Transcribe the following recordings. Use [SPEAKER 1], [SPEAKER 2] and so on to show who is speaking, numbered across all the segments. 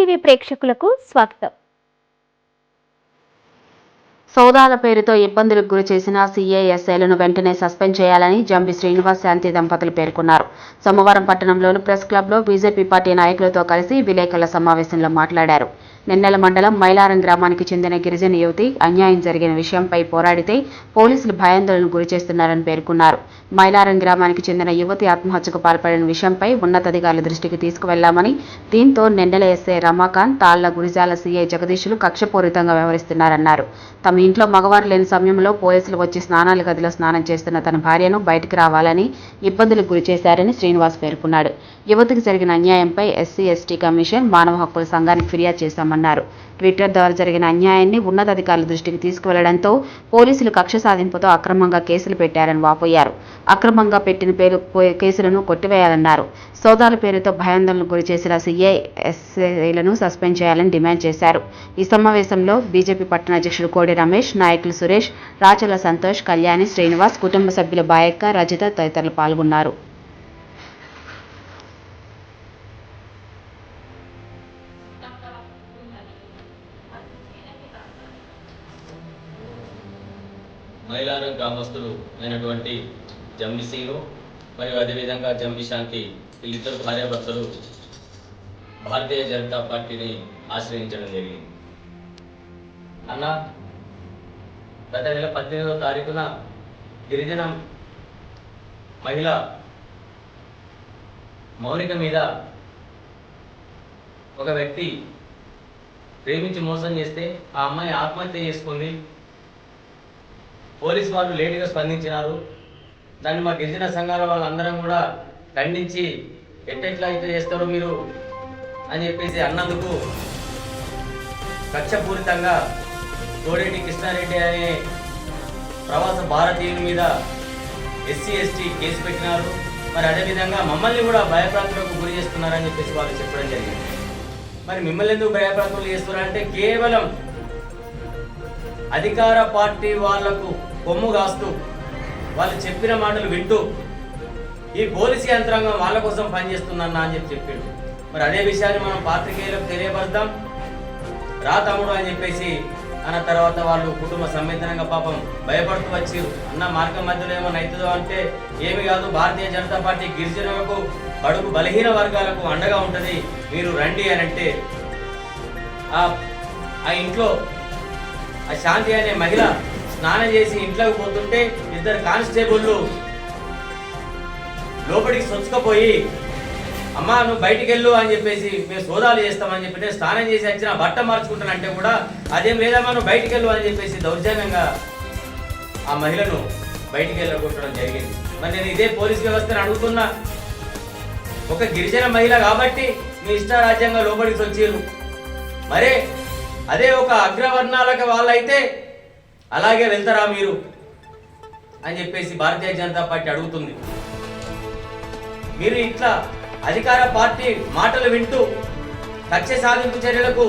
[SPEAKER 1] TV ప్రేక్షకులకు స్వాగతం.
[SPEAKER 2] సౌదాల పేరుతో ఇబ్బందులకు గురి చేసిన సీఐఎస్ఐలను వెంటనే సస్పెండ్ చేయాలని జంబి శ్రీనివాస్ శాంతి దంపతులు పేర్కొన్నారు. సోమవారం పట్టణంలోని ప్రెస్ క్లబ్లో బీజేపీ పార్టీ నాయకులతో కలిసి విలేకరుల సమావేశంలో మాట్లాడారు. నిన్నెల మండలం మైలారం గ్రామానికి చెందిన గిరిజన యువతి అన్యాయం జరిగిన విషయంపై పోరాడితే పోలీసులు భయాందోళనకు గురి చేస్తున్నారని పేర్కొన్నారు. మైలారం గ్రామానికి చెందిన యువతి ఆత్మహత్యకు పాల్పడిన విషయంపై ఉన్నతాధికారుల దృష్టికి తీసుకువెళ్లామని, దీంతో నిన్నెల ఎస్ఐ రమాకాంత్, తాళ్ల గురిజాల సీఐ జగదీశులు కక్షపూరితంగా వ్యవహరిస్తున్నారన్నారు. తమ ఇంట్లో మగవారు లేని సమయంలో పోలీసులు వచ్చి స్నానాల గదిలో స్నానం చేస్తున్న తన భార్యను బయటికి రావాలని ఇబ్బందులకు గురి చేశారని శ్రీనివాస్ పేర్కొన్నాడు. యువతికి జరిగిన అన్యాయంపై ఎస్సీ ఎస్టీ కమిషన్, మానవ హక్కుల సంఘానికి ఫిర్యాదు చేశామన్నారు. ట్విట్టర్ ద్వారా జరిగిన అన్యాయాన్ని ఉన్నతాధికారుల దృష్టికి తీసుకువెళ్లడంతో పోలీసులు కక్ష సాధింపుతో అక్రమంగా కేసులు పెట్టారని వాపోయారు. అక్రమంగా పెట్టిన కేసులను కొట్టివేయాలన్నారు. సోదాల పేరుతో భయాందోళనకు గురి చేసిన సీఐఎస్ఐలను సస్పెండ్ చేయాలని డిమాండ్ చేశారు. ఈ సమావేశంలో బీజేపీ పట్టణ అధ్యక్షుడు కోడి రమేష్, నాయకులు సురేష్, రాచల సంతోష్, కళ్యాణి, శ్రీనివాస్, కుటుంబ సభ్యులు బాయక్క, రజిత తదితరులు పాల్గొన్నారు.
[SPEAKER 3] మైలారం గ్రామస్తులు అయినటువంటి జంబి శ్రీను మరియు అదేవిధంగా జంబి శాంతి వీళ్ళిద్దరు భార్యాభర్తలు భారతీయ జనతా పార్టీని ఆశ్రయించడం జరిగింది. అన్న గత నెల 18వ తారీఖున గిరిజన మహిళ మౌనిక మీద ఒక వ్యక్తి ప్రేమించి మోసం చేస్తే ఆ అమ్మాయి ఆత్మహత్య చేసుకుంది. పోలీసు వాళ్ళు లేటుగా స్పందించినారు. దాన్ని మా గిరిజన సంఘాల వాళ్ళందరం కూడా ఖండించి ఎట్లా అయితే చేస్తారో మీరు అని చెప్పేసి అన్నందుకు కక్షపూరితంగా తోడేటి కృష్ణారెడ్డి అనే ప్రవాస భారతీయుని మీద ఎస్సీ ఎస్టీ కేసు పెట్టినారు. మరి అదేవిధంగా మమ్మల్ని కూడా భయప్రాంతులకు గురి చేస్తున్నారని చెప్పేసి వాళ్ళు చెప్పడం జరిగింది. మరి మిమ్మల్ని ఎందుకు భయప్రాంతులు చేస్తున్నారంటే కేవలం అధికార పార్టీ వాళ్లకు కొమ్ము కాస్తూ వాళ్ళు చెప్పిన మాటలు వింటూ ఈ పోలీసు యంత్రాంగం వాళ్ళ కోసం పనిచేస్తుందన్న అని చెప్పాడు. మరి అదే విషయాన్ని మనం పాత్రికేయులకు తెలియపరుద్దాం రా తమ్ముడు అని చెప్పేసి అన్న తర్వాత వాళ్ళు కుటుంబ సమేతంగా పాపం భయపడుతూ వచ్చారు. అన్న మార్గం మధ్యలో ఏమైనా అవుతుందో అంటే ఏమి కాదు, భారతీయ జనతా పార్టీ గిరిజనులకు, బడుగు బలహీన వర్గాలకు అండగా ఉంటుంది, మీరు రండి అని అంటే ఆ ఇంట్లో ఆ శాంతి అనే మహిళ స్నానం చేసి ఇంట్లోకి పోతుంటే ఇద్దరు కానిస్టేబుళ్ళు లోపలికి సొచ్చుకపోయి అమ్మా నువ్వు బయటికి వెళ్ళు అని చెప్పేసి మేము సోదాలు చేస్తామని చెప్పి స్నానం చేసి వచ్చిన బట్ట మార్చుకుంటానంటే కూడా అదేం లేదమ్మా నువ్వు బయటికి వెళ్ళు అని చెప్పేసి దౌర్జన్యంగా ఆ మహిళను బయటికి వెళ్ళగొట్టడం జరిగింది. మరి నేను ఇదే పోలీస్ వ్యవస్థను అడుగుతున్నా, ఒక గిరిజన మహిళ కాబట్టి మీ ఇష్టారాజ్యంగా లోపలికి వచ్చారు, మరే అదే ఒక అగ్రవర్ణాలకు వాళ్ళైతే అలాగే వెళ్తారా మీరు అని చెప్పేసి భారతీయ జనతా పార్టీ అడుగుతుంది. మీరు ఇట్లా అధికార పార్టీ మాటలు వింటూ కక్ష సాధింపు చర్యలకు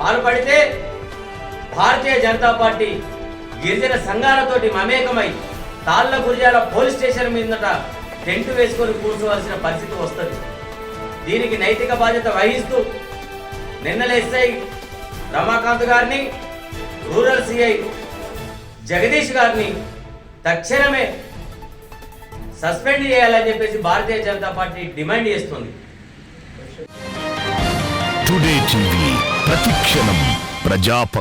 [SPEAKER 3] పాల్పడితే భారతీయ జనతా పార్టీ గిరిజన సంఘాలతోటి మమేకమై తాళ్ల గురిజాల పోలీస్ స్టేషన్ మీదట టెంట్ వేసుకొని కూర్చోవలసిన పరిస్థితి వస్తుంది. దీనికి నైతిక బాధ్యత వహిస్తూ నిన్నెల ఎస్ఐ రమాకాంత్ గారిని, రూరల్ సిఐ జగదీష్ గారిని తక్షణమే సస్పెండ్ చేయాలని చెప్పేసి భారతీయ జనతా పార్టీ డిమాండ్ చేస్తుంది.
[SPEAKER 4] టుడే టీవీ ప్రతిక్షణం ప్రజాపక్ష